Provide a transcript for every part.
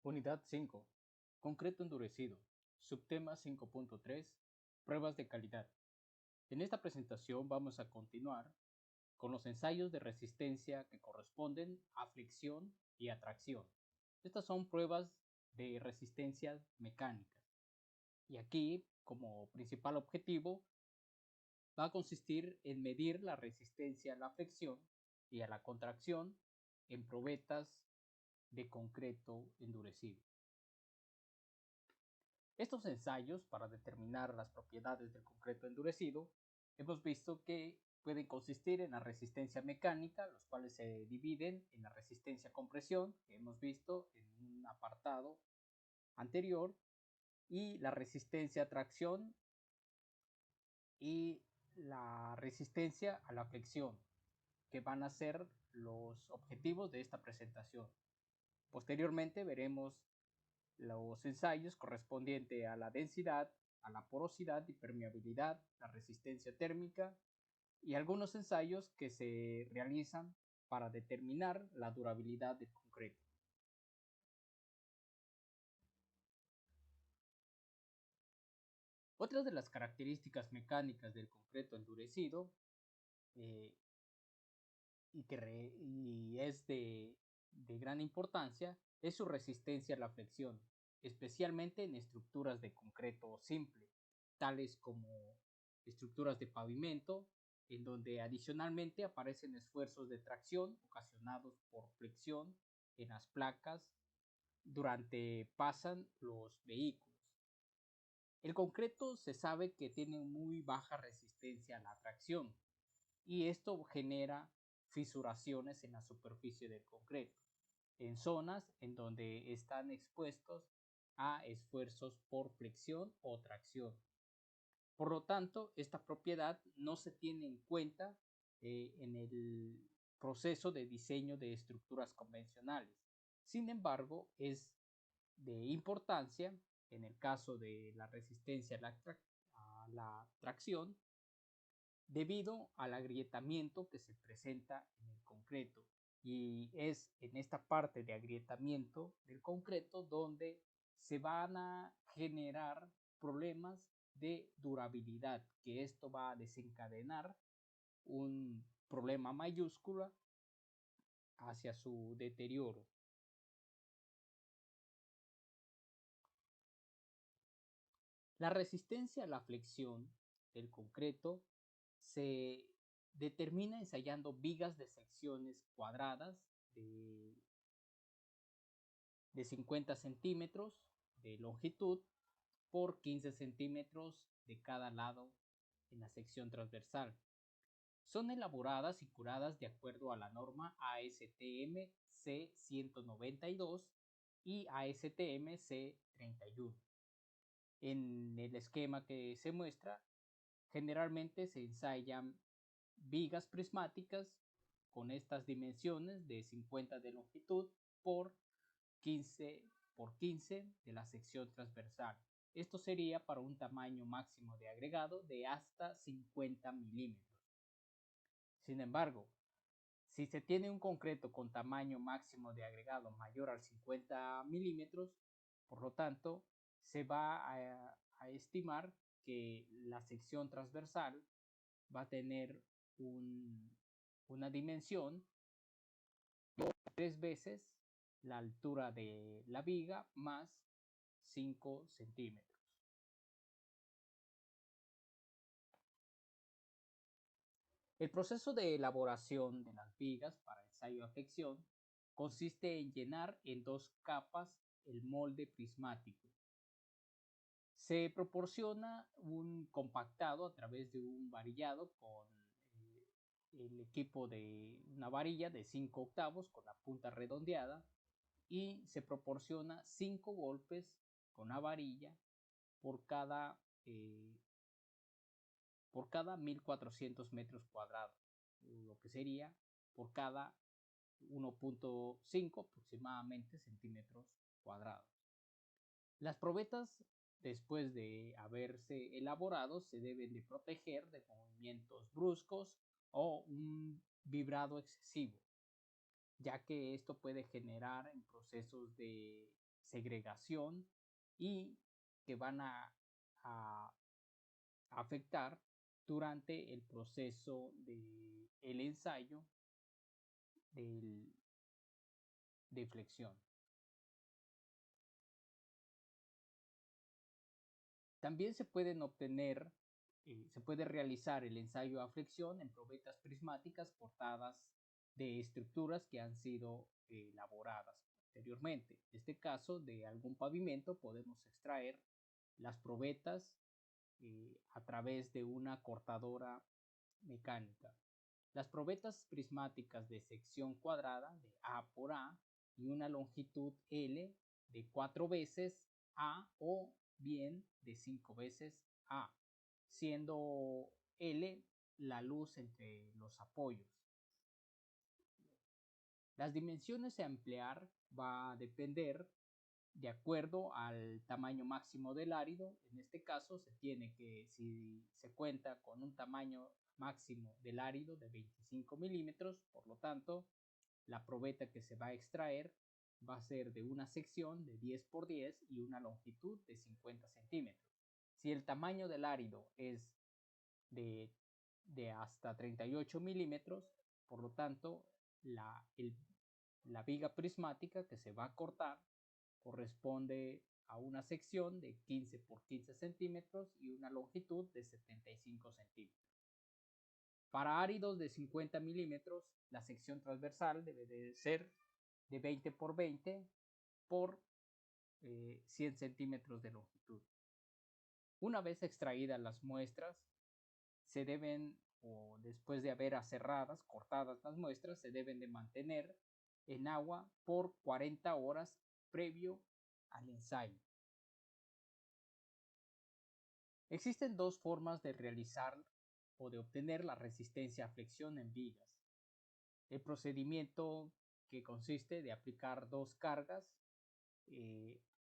Unidad 5. Concreto endurecido. Subtema 5.3. Pruebas de calidad. En esta presentación vamos a continuar con los ensayos de resistencia que corresponden a fricción y a tracción. Estas son pruebas de resistencia mecánica. Y aquí, como principal objetivo, va a consistir en medir la resistencia a la flexión y a la contracción en probetas de concreto endurecido. Estos ensayos para determinar las propiedades del concreto endurecido hemos visto que pueden consistir en la resistencia mecánica, los cuales se dividen en la resistencia a compresión, que hemos visto en un apartado anterior, y la resistencia a tracción y la resistencia a la flexión, que van a ser los objetivos de esta presentación. Posteriormente veremos los ensayos correspondientes a la densidad, a la porosidad y permeabilidad, la resistencia térmica y algunos ensayos que se realizan para determinar la durabilidad del concreto. Otra de las características mecánicas del concreto endurecido y es de gran importancia es su resistencia a la flexión, especialmente en estructuras de concreto simple, tales como estructuras de pavimento, en donde adicionalmente aparecen esfuerzos de tracción ocasionados por flexión en las placas durante pasan los vehículos. El concreto se sabe que tiene muy baja resistencia a la tracción y esto genera fisuraciones en la superficie del concreto, en zonas en donde están expuestos a esfuerzos por flexión o tracción. Por lo tanto, esta propiedad no se tiene en cuenta en el proceso de diseño de estructuras convencionales. Sin embargo, es de importancia en el caso de la resistencia a la tracción debido al agrietamiento que se presenta en el concreto. Y es en esta parte de agrietamiento del concreto donde se van a generar problemas de durabilidad, que esto va a desencadenar un problema mayúscula hacia su deterioro. La resistencia a la flexión del concreto se determina ensayando vigas de secciones cuadradas de 50 centímetros de longitud por 15 centímetros de cada lado en la sección transversal. Son elaboradas y curadas de acuerdo a la norma ASTM C192 y ASTM C31. En el esquema que se muestra, generalmente se ensayan vigas prismáticas con estas dimensiones de 50 de longitud por 15 por 15 de la sección transversal. Esto sería para un tamaño máximo de agregado de hasta 50 milímetros. Sin embargo, si se tiene un concreto con tamaño máximo de agregado mayor al 50 milímetros, por lo tanto, se va a estimar que la sección transversal va a tener una dimensión de 3 veces la altura de la viga más 5 centímetros. El proceso de elaboración de las vigas para ensayo de flexión consiste en llenar en 2 capas el molde prismático. Se proporciona un compactado a través de un varillado con el equipo de una varilla de 5 octavos con la punta redondeada y se proporciona 5 golpes con la varilla por cada 1400 metros cuadrados, lo que sería por cada 1.5 aproximadamente centímetros cuadrados. Las probetas, después de haberse elaborado, se deben de proteger de movimientos bruscos o un vibrado excesivo, ya que esto puede generar en procesos de segregación y que van a afectar durante el proceso del ensayo de flexión. También se pueden obtener, se puede realizar el ensayo a flexión en probetas prismáticas cortadas de estructuras que han sido elaboradas posteriormente. En este caso, de algún pavimento podemos extraer las probetas a través de una cortadora mecánica. Las probetas prismáticas de sección cuadrada de A por A y una longitud L de 4 veces A o bien de 5 veces A, siendo L la luz entre los apoyos. Las dimensiones a emplear va a depender de acuerdo al tamaño máximo del árido. En este caso se tiene que, si se cuenta con un tamaño máximo del árido de 25 milímetros, por lo tanto la probeta que se va a extraer va a ser de una sección de 10 por 10 y una longitud de 50 centímetros. Si el tamaño del árido es de, hasta 38 milímetros, por lo tanto la viga prismática que se va a cortar corresponde a una sección de 15 por 15 centímetros y una longitud de 75 centímetros. Para áridos de 50 milímetros, la sección transversal debe de ser de 20 por 20 por 100 centímetros de longitud. Una vez extraídas las muestras, se deben, o después de haber aserradas, cortadas las muestras, se deben de mantener en agua por 40 horas previo al ensayo. Existen dos formas de realizar o de obtener la resistencia a flexión en vigas. El procedimiento que consiste de aplicar dos cargas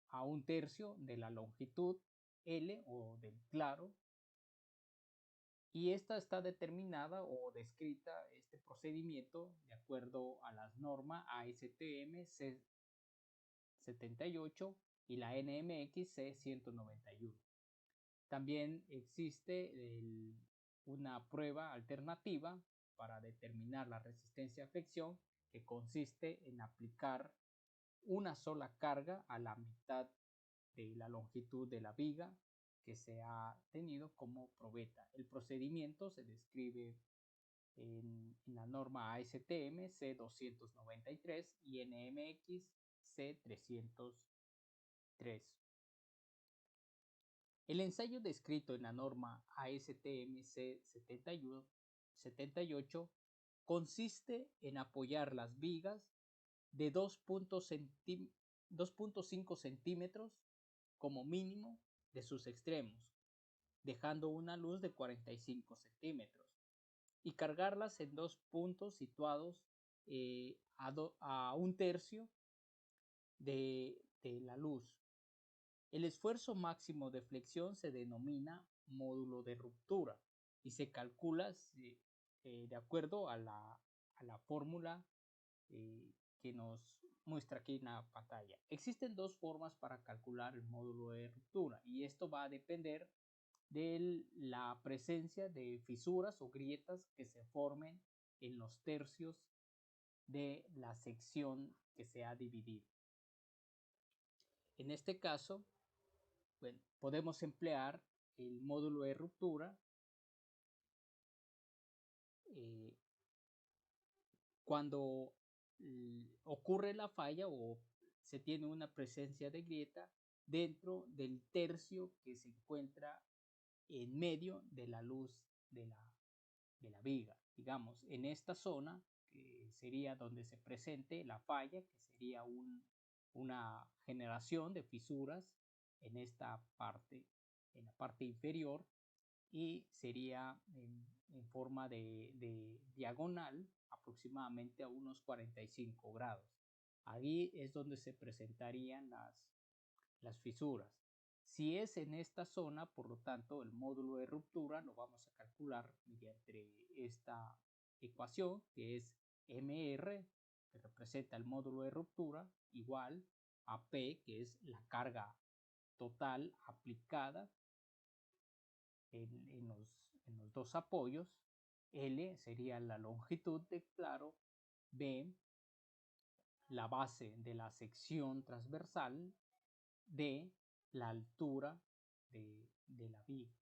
a un tercio de la longitud L o del claro, y esta está determinada o descrita este procedimiento de acuerdo a las normas ASTM C78 y la NMX C191. También existe una prueba alternativa para determinar la resistencia a flexión, que consiste en aplicar una sola carga a la mitad de la longitud de la viga que se ha tenido como probeta. El procedimiento se describe en la norma ASTM C293 y NMX C303. El ensayo descrito en la norma ASTM C78 consiste en apoyar las vigas de 2.5 centímetros como mínimo de sus extremos, dejando una luz de 45 centímetros, y cargarlas en dos puntos situados a un tercio de la luz. El esfuerzo máximo de flexión se denomina módulo de ruptura y se calcula de acuerdo a la fórmula que nos muestra aquí en la pantalla. Existen dos formas para calcular el módulo de ruptura, y esto va a depender de la presencia de fisuras o grietas que se formen en los tercios de la sección que se ha dividido. En este caso, bueno, podemos emplear el módulo de ruptura cuando ocurre la falla o se tiene una presencia de grieta dentro del tercio que se encuentra en medio de la luz de la viga. Digamos, en esta zona, que sería donde se presente la falla, que sería una generación de fisuras en esta parte, en la parte inferior, y sería en forma de diagonal aproximadamente a unos 45 grados. Ahí es donde se presentarían las fisuras. Si es en esta zona, por lo tanto, el módulo de ruptura lo vamos a calcular mediante esta ecuación, que es MR, que representa el módulo de ruptura, igual AP, que es la carga total aplicada en los dos apoyos. L sería la longitud del claro. B, la base de la sección transversal. D, la altura de la viga.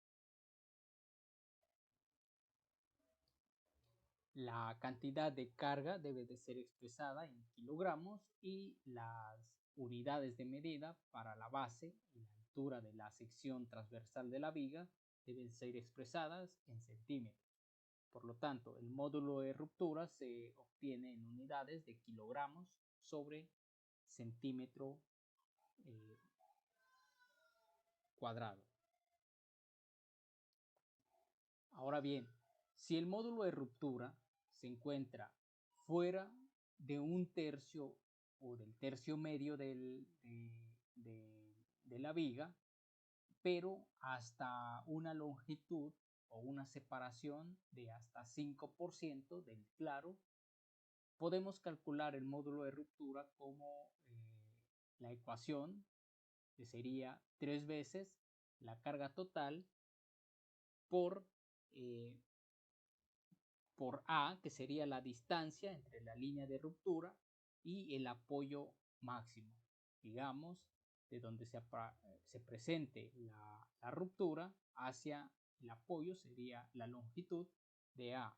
La cantidad de carga debe de ser expresada en kilogramos y las unidades de medida para la base y la altura de la sección transversal de la viga deben ser expresadas en centímetros. Por lo tanto, el módulo de ruptura se obtiene en unidades de kilogramos sobre centímetro cuadrado. Ahora bien, si el módulo de ruptura se encuentra fuera de un tercio o del tercio medio de la viga, pero hasta una longitud o una separación de hasta 5% del claro, podemos calcular el módulo de ruptura como la ecuación, que sería 3 veces la carga total por A, que sería la distancia entre la línea de ruptura y el apoyo máximo. Digamos, de donde se presente la ruptura hacia el apoyo sería la longitud de A.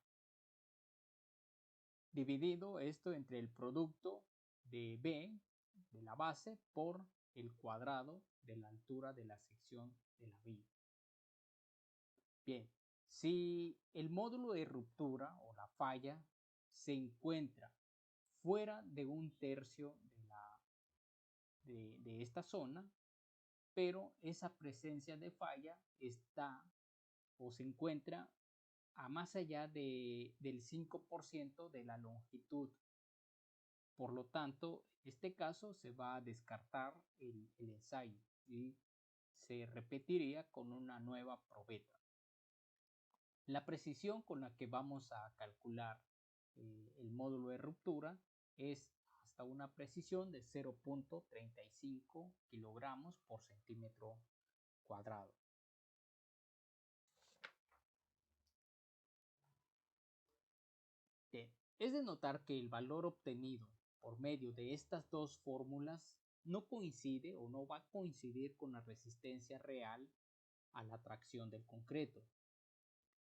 Dividido esto entre el producto de B, de la base, por el cuadrado de la altura de la sección de la viga. Bien, si el módulo de ruptura o la falla se encuentra fuera de un tercio de esta zona, pero esa presencia de falla está o se encuentra a más allá del 5% de la longitud. Por lo tanto, en este caso se va a descartar el ensayo y se repetiría con una nueva probeta. La precisión con la que vamos a calcular el módulo de ruptura es hasta una precisión de 0.35 kilogramos por centímetro cuadrado. Bien, es de notar que el valor obtenido por medio de estas dos fórmulas no coincide o no va a coincidir con la resistencia real a la tracción del concreto,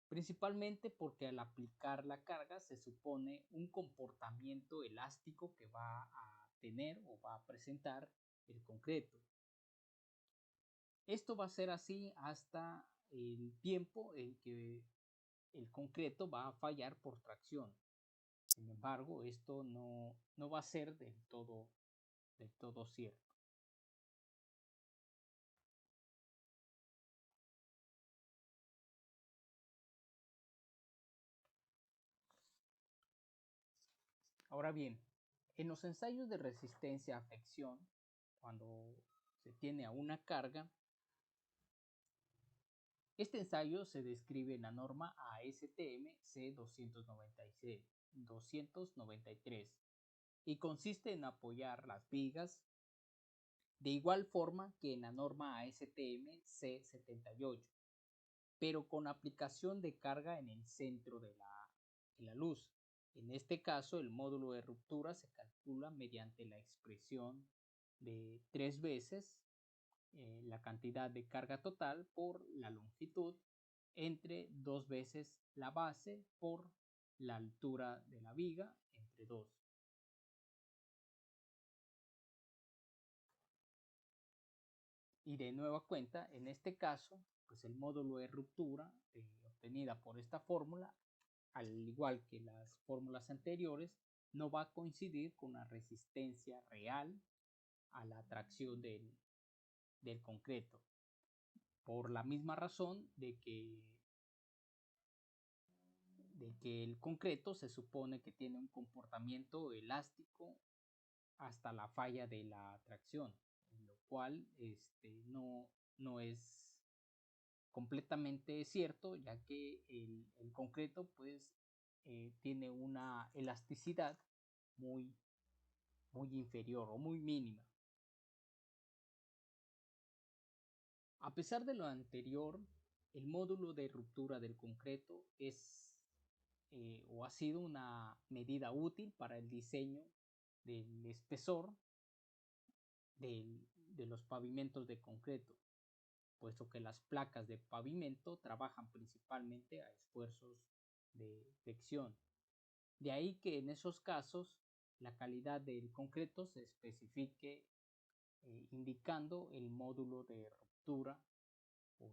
principalmente porque al aplicar la carga se supone un comportamiento elástico que va a tener o va a presentar el concreto. Esto va a ser así hasta el tiempo en que el concreto va a fallar por tracción. Sin embargo, esto no va a ser del todo cierto. Ahora bien, en los ensayos de resistencia a fricción, cuando se tiene a una carga, este ensayo se describe en la norma ASTM C293 y consiste en apoyar las vigas de igual forma que en la norma ASTM C78, pero con aplicación de carga en el centro de la luz. En este caso, el módulo de ruptura se calcula mediante la expresión de 3 veces la cantidad de carga total por la longitud entre 2 veces la base por la altura de la viga entre 2. Y de nueva cuenta, en este caso, pues el módulo de ruptura obtenida por esta fórmula, al igual que las fórmulas anteriores, no va a coincidir con la resistencia real a la tracción del concreto. Por la misma razón de que el concreto se supone que tiene un comportamiento elástico hasta la falla de la tracción, lo cual no es completamente cierto, ya que el concreto pues tiene una elasticidad muy inferior o muy mínima. A pesar de lo anterior, el módulo de ruptura del concreto es o ha sido una medida útil para el diseño del espesor de los pavimentos de concreto, puesto que las placas de pavimento trabajan principalmente a esfuerzos de fricción. De ahí que en esos casos la calidad del concreto se especifique indicando el módulo de ruptura o,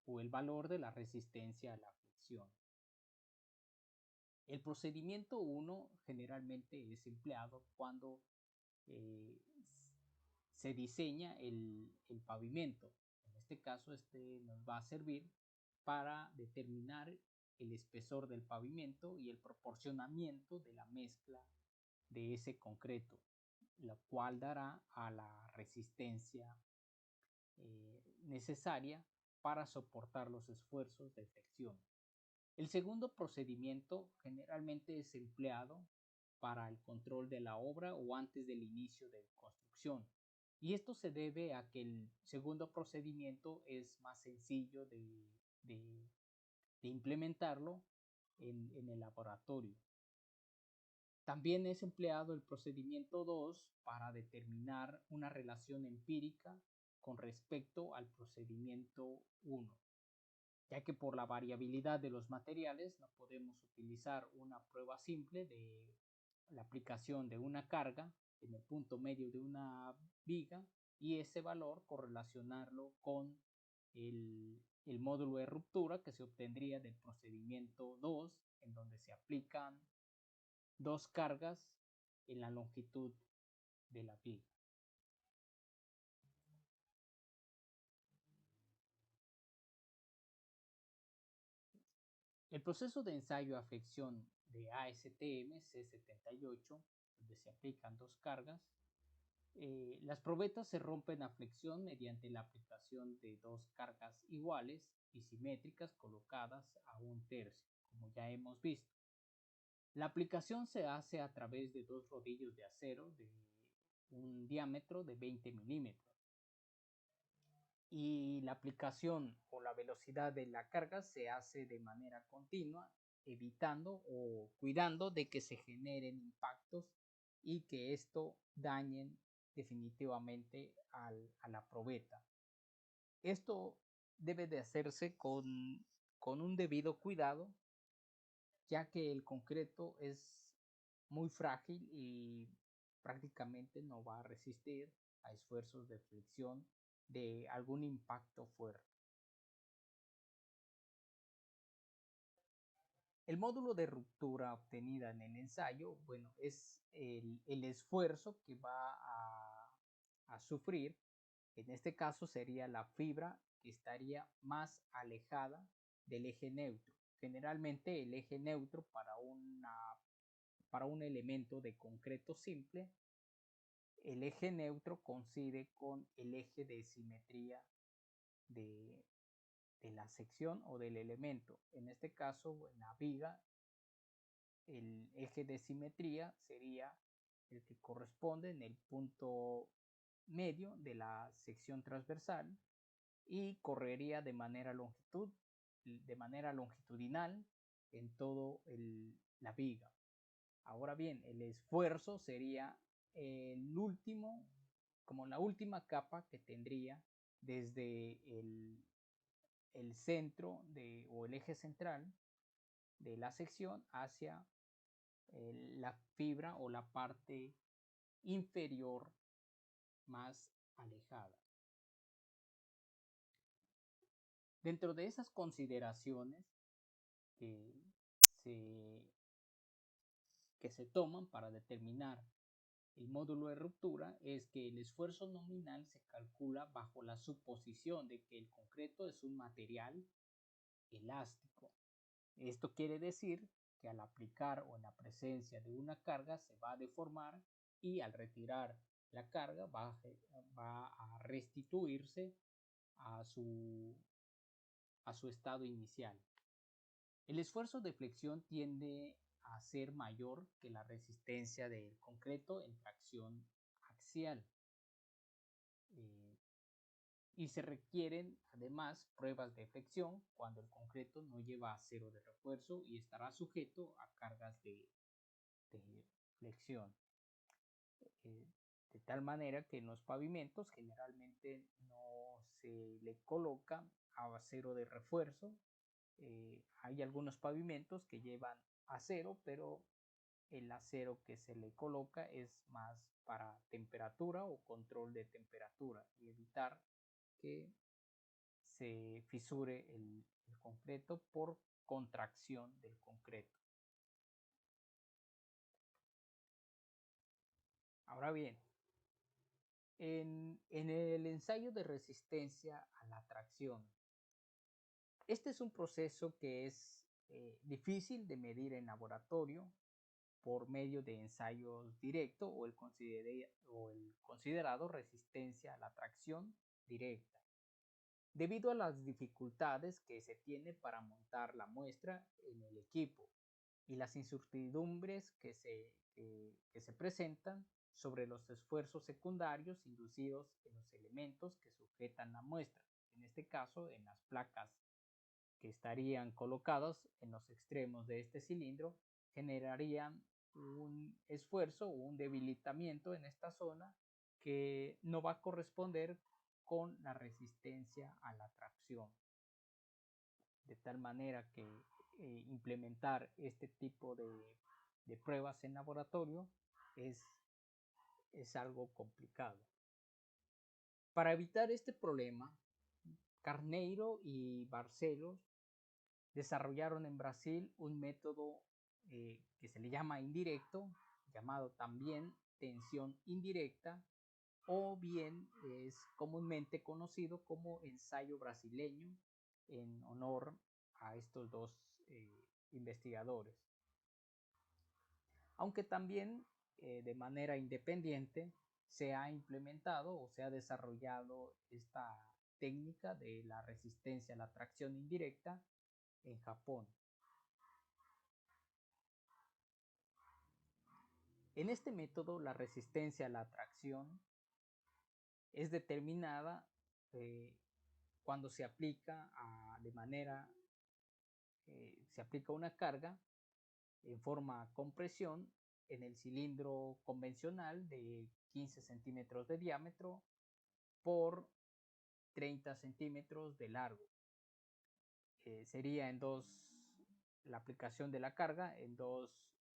o el valor de la resistencia a la fricción. El procedimiento 1 generalmente es empleado cuando eh, se diseña el pavimento. En este caso, este nos va a servir para determinar el espesor del pavimento y el proporcionamiento de la mezcla de ese concreto, lo cual dará a la resistencia necesaria para soportar los esfuerzos de fricción. El segundo procedimiento generalmente es empleado para el control de la obra o antes del inicio de construcción. Y esto se debe a que el segundo procedimiento es más sencillo de implementarlo en el laboratorio. También es empleado el procedimiento 2 para determinar una relación empírica con respecto al procedimiento 1, ya que por la variabilidad de los materiales no podemos utilizar una prueba simple de la aplicación de una carga en el punto medio de una viga y ese valor correlacionarlo con el módulo de ruptura que se obtendría del procedimiento 2, en donde se aplican dos cargas en la longitud de la viga. El proceso de ensayo a fricción de ASTM C78, donde se aplican dos cargas, las probetas se rompen a flexión mediante la aplicación de dos cargas iguales y simétricas colocadas a un tercio, como ya hemos visto. La aplicación se hace a través de dos rodillos de acero de un diámetro de 20 milímetros. Y la aplicación o la velocidad de la carga se hace de manera continua, evitando o cuidando de que se generen impactos y que esto dañen definitivamente a la probeta. Esto debe de hacerse con un debido cuidado, ya que el concreto es muy frágil y prácticamente no va a resistir a esfuerzos de fricción de algún impacto fuerte. El módulo de ruptura obtenida en el ensayo, bueno, es el esfuerzo que va a sufrir. En este caso sería la fibra que estaría más alejada del eje neutro. Generalmente el eje neutro para un elemento de concreto simple, el eje neutro coincide con el eje de simetría de, de la sección o del elemento. En este caso, en la viga, el eje de simetría sería el que corresponde en el punto medio de la sección transversal y correría de manera longitudinal en todo la viga. Ahora bien, el esfuerzo sería como la última capa que tendría desde el centro o el eje central de la sección hacia la fibra o la parte inferior más alejada. Dentro de esas consideraciones que se, que se toman para determinar el módulo de ruptura es que el esfuerzo nominal se calcula bajo la suposición de que el concreto es un material elástico. Esto quiere decir que al aplicar o en la presencia de una carga se va a deformar y al retirar la carga va a restituirse a su estado inicial. El esfuerzo de flexión tiende a ser mayor que la resistencia del concreto en tracción axial. y se requieren además pruebas de flexión cuando el concreto no lleva acero de refuerzo y estará sujeto a cargas de flexión. De tal manera que en los pavimentos generalmente no se le coloca acero de refuerzo. Hay algunos pavimentos que llevan acero, pero el acero que se le coloca es más para temperatura o control de temperatura y evitar que se fisure el concreto por contracción del concreto. Ahora bien, en el ensayo de resistencia a la tracción, este es un proceso que es difícil de medir en laboratorio por medio de ensayos directos o el considerado resistencia a la tracción directa, debido a las dificultades que se tiene para montar la muestra en el equipo y las incertidumbres que se presentan sobre los esfuerzos secundarios inducidos en los elementos que sujetan la muestra, en este caso en las placas que estarían colocados en los extremos de este cilindro, generarían un esfuerzo o un debilitamiento en esta zona que no va a corresponder con la resistencia a la tracción. De tal manera que implementar este tipo de pruebas en laboratorio es algo complicado. Para evitar este problema, Carneiro y Barcelos desarrollaron en Brasil un método que se le llama indirecto, llamado también tensión indirecta, o bien es comúnmente conocido como ensayo brasileño, en honor a estos dos investigadores. Aunque también de manera independiente se ha implementado o se ha desarrollado esta técnica de la resistencia a la tracción indirecta en Japón. En este método, la resistencia a la tracción es determinada cuando se aplica se aplica una carga en forma compresión en el cilindro convencional de 15 centímetros de diámetro por 30 centímetros de largo. Sería la aplicación de la carga en dos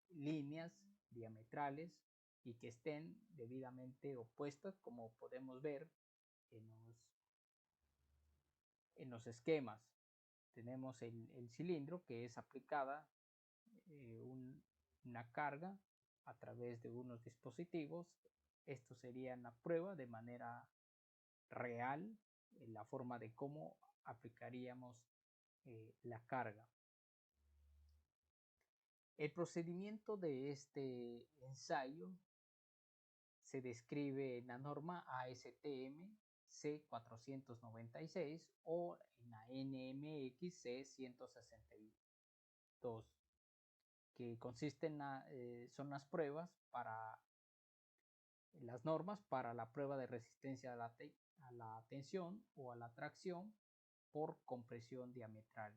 líneas diametrales y que estén debidamente opuestas, como podemos ver en los esquemas. Tenemos el cilindro que es aplicada una carga a través de unos dispositivos. Esto sería la prueba de manera real, en la forma de cómo aplicaríamos la carga. El procedimiento de este ensayo se describe en la norma ASTM C496 o en la NMX C162, que consisten son las pruebas para las normas para la prueba de resistencia a la tensión o a la tracción por compresión diametral.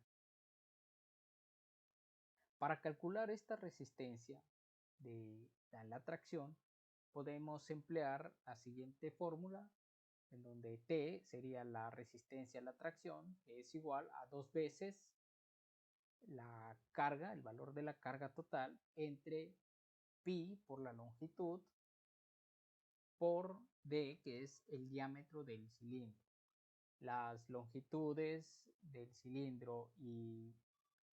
Para calcular esta resistencia a la tracción, podemos emplear la siguiente fórmula, en donde T sería la resistencia a la tracción, que es igual a 2 veces la carga, el valor de la carga total, entre pi por la longitud por d, que es el diámetro del cilindro. Las longitudes del cilindro y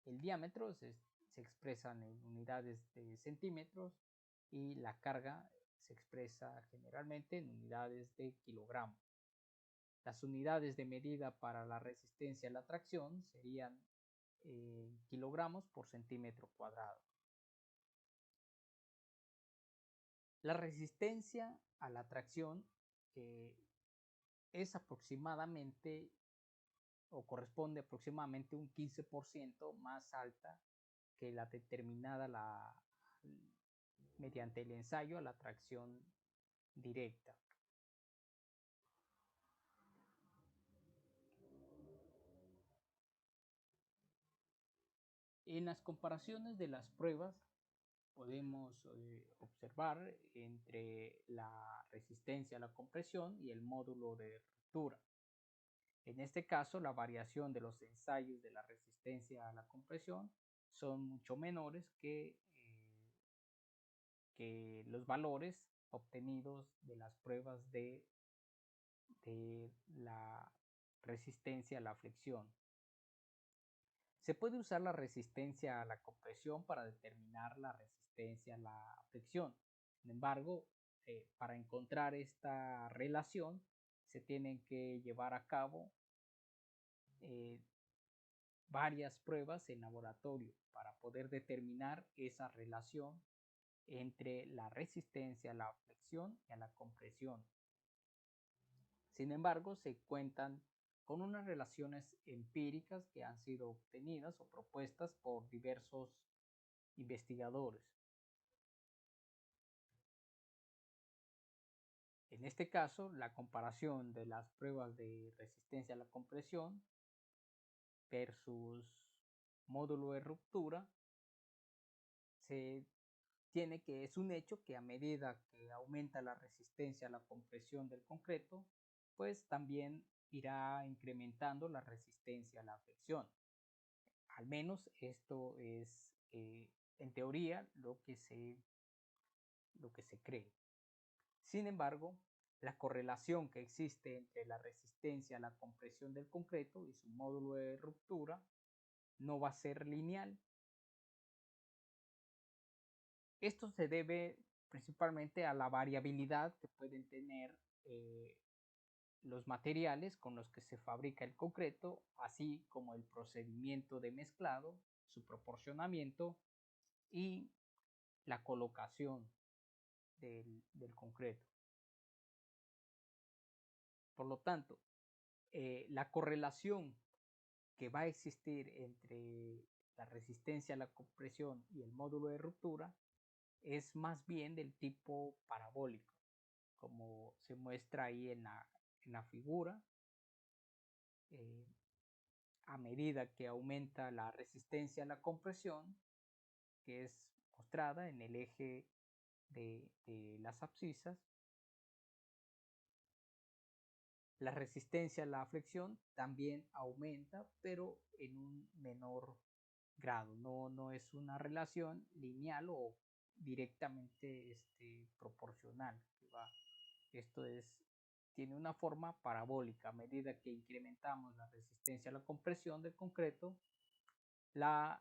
el diámetro se expresan en unidades de centímetros y la carga se expresa generalmente en unidades de kilogramos. Las unidades de medida para la resistencia a la tracción serían kilogramos por centímetro cuadrado. La resistencia a la tracción es aproximadamente o corresponde aproximadamente un 15% más alta que la determinada mediante el ensayo a la tracción directa. En las comparaciones de las pruebas podemos observar entre la resistencia a la compresión y el módulo de ruptura. En este caso, la variación de los ensayos de la resistencia a la compresión son mucho menores que los valores obtenidos de las pruebas de la resistencia a la flexión. Se puede usar la resistencia a la compresión para determinar la resistencia a la flexión. Sin embargo, para encontrar esta relación se tienen que llevar a cabo eh, varias pruebas en laboratorio para poder determinar esa relación entre la resistencia a la flexión y a la compresión. Sin embargo, se cuentan con unas relaciones empíricas que han sido obtenidas o propuestas por diversos investigadores. En este caso, la comparación de las pruebas de resistencia a la compresión versus módulo de ruptura se tiene que es un hecho que a medida que aumenta la resistencia a la compresión del concreto, pues también irá incrementando la resistencia a la flexión. Al menos esto es en teoría lo que se cree. Sin embargo, la correlación que existe entre la resistencia a la compresión del concreto y su módulo de ruptura no va a ser lineal. Esto se debe principalmente a la variabilidad que pueden tener los materiales con los que se fabrica el concreto, así como el procedimiento de mezclado, su proporcionamiento y la colocación del concreto. Por lo tanto, la correlación que va a existir entre la resistencia a la compresión y el módulo de ruptura es más bien del tipo parabólico, como se muestra ahí en la figura. Eh, a medida que aumenta la resistencia a la compresión, que es mostrada en el eje de las abscisas, la resistencia a la flexión también aumenta, pero en un menor grado. No es una relación lineal o directamente proporcional. Esto tiene una forma parabólica. A medida que incrementamos la resistencia a la compresión del concreto,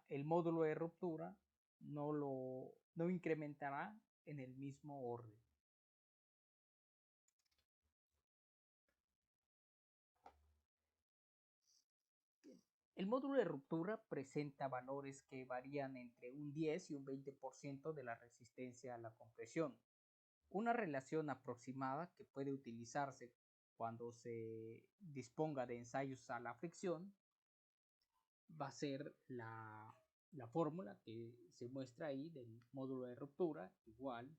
el módulo de ruptura no incrementará en el mismo orden. El módulo de ruptura presenta valores que varían entre un 10 y un 20% de la resistencia a la compresión. Una relación aproximada que puede utilizarse cuando se disponga de ensayos a la fricción va a ser la fórmula que se muestra ahí del módulo de ruptura igual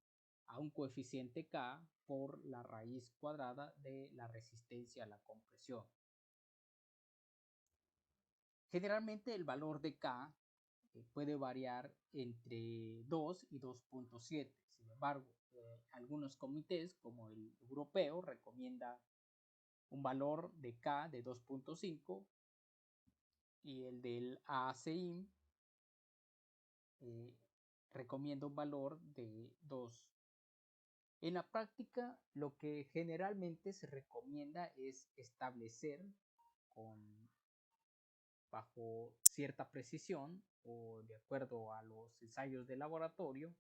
a un coeficiente K por la raíz cuadrada de la resistencia a la compresión. Generalmente el valor de K puede variar entre 2 y 2.7. Sin embargo, algunos comités como el europeo recomienda un valor de K de 2.5 y el del AACIM recomienda un valor de 2. En la práctica, lo que generalmente se recomienda es establecer bajo cierta precisión o de acuerdo a los ensayos de laboratorio,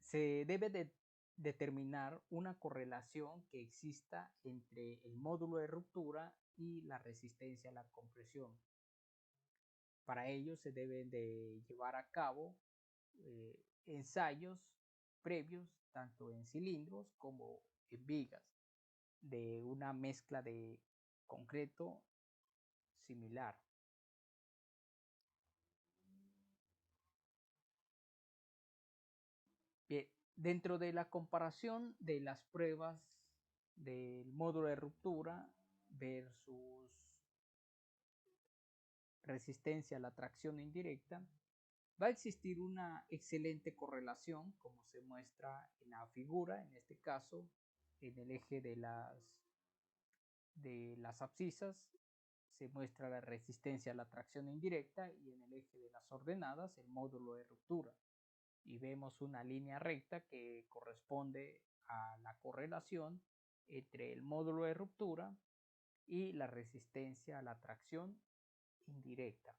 se debe de determinar una correlación que exista entre el módulo de ruptura y la resistencia a la compresión. Para ello se deben de llevar a cabo ensayos previos tanto en cilindros como en vigas de una mezcla de concreto similar. Bien, dentro de la comparación de las pruebas del módulo de ruptura versus resistencia a la tracción indirecta, va a existir una excelente correlación, como se muestra en la figura, en este caso, en el eje de las abscisas se muestra la resistencia a la tracción indirecta y en el eje de las ordenadas el módulo de ruptura. Y vemos una línea recta que corresponde a la correlación entre el módulo de ruptura y la resistencia a la tracción indirecta.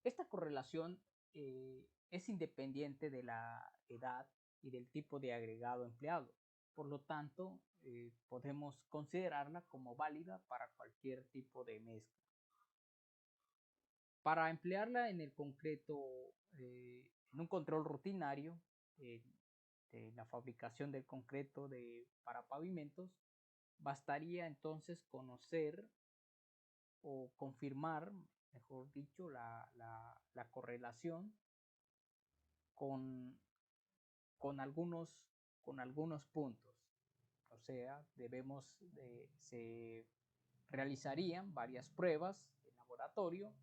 Esta correlación es independiente de la edad y del tipo de agregado empleado. Por lo tanto, podemos considerarla como válida para cualquier tipo de mezcla. Para emplearla en el concreto, en un control rutinario de la fabricación del concreto para pavimentos, bastaría entonces conocer o confirmar, mejor dicho, la correlación con, con, algunos, con algunos puntos. O sea, se realizarían varias pruebas en laboratorio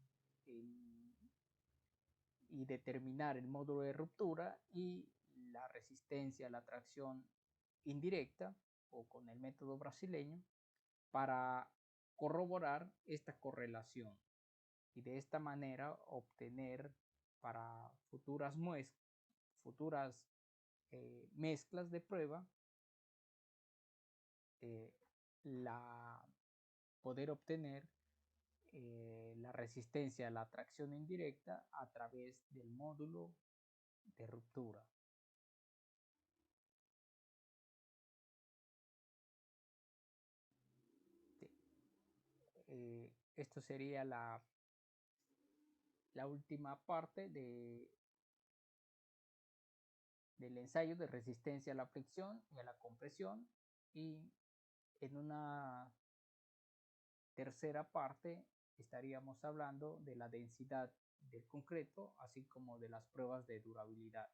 y determinar el módulo de ruptura y la resistencia a la tracción indirecta o con el método brasileño para corroborar esta correlación y de esta manera obtener para futuras mezclas de prueba eh, la, poder obtener la resistencia a la tracción indirecta a través del módulo de ruptura. Esto sería la última parte del ensayo de resistencia a la fricción y a la compresión, y en una tercera parte estaríamos hablando de la densidad del concreto, así como de las pruebas de durabilidad.